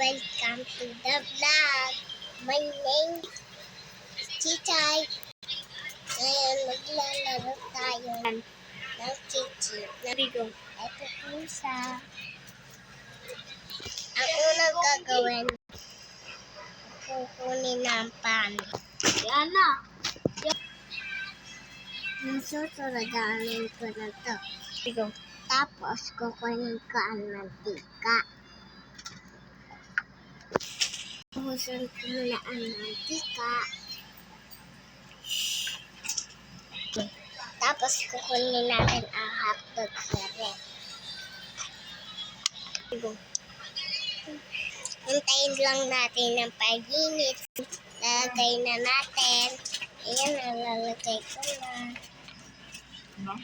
Welcome to the vlog. My name is Chichay. Ngayon maglalaro tayo ng chichi. Narigo. Ito pusa. Ang unang gagawin, kukunin ng pan. Yan na. Yung susunod, gawin ko na to. Narigo. Tapos, kukunin ko ang mantika. Huhusun ko muna ang mantika. Tapos, kukunin natin ang hotdog sa ref. Narigo. Hintayin lang natin ng 5 minutes. Lalagay na natin. Ayan, nalalagay ko na. Ano?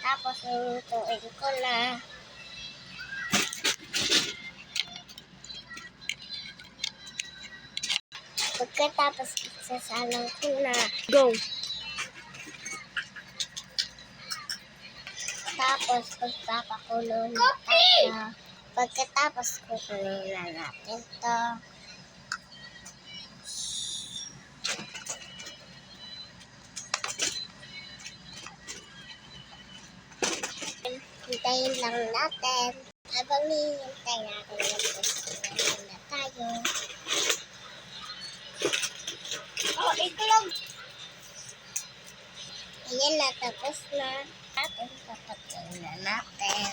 Tapos, lulutuin ko na. Pagkatapos, isasalang ko na. Go. Tapos, pagpapakulo na tayo. Pagkatapos, kukunin na natin to. Hintayin lang natin. Habang hinihintay natin, magpusin na tayo. Oh, itlog. Ayan na, tapos na. Atin, papatayin na natin.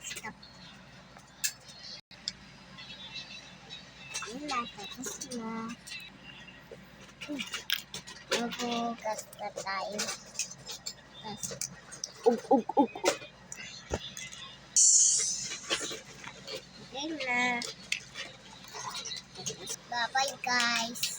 Stop. Ayan na, tapos na. Maghugas na tayo. Ug. Ayan na. Bye-bye, guys.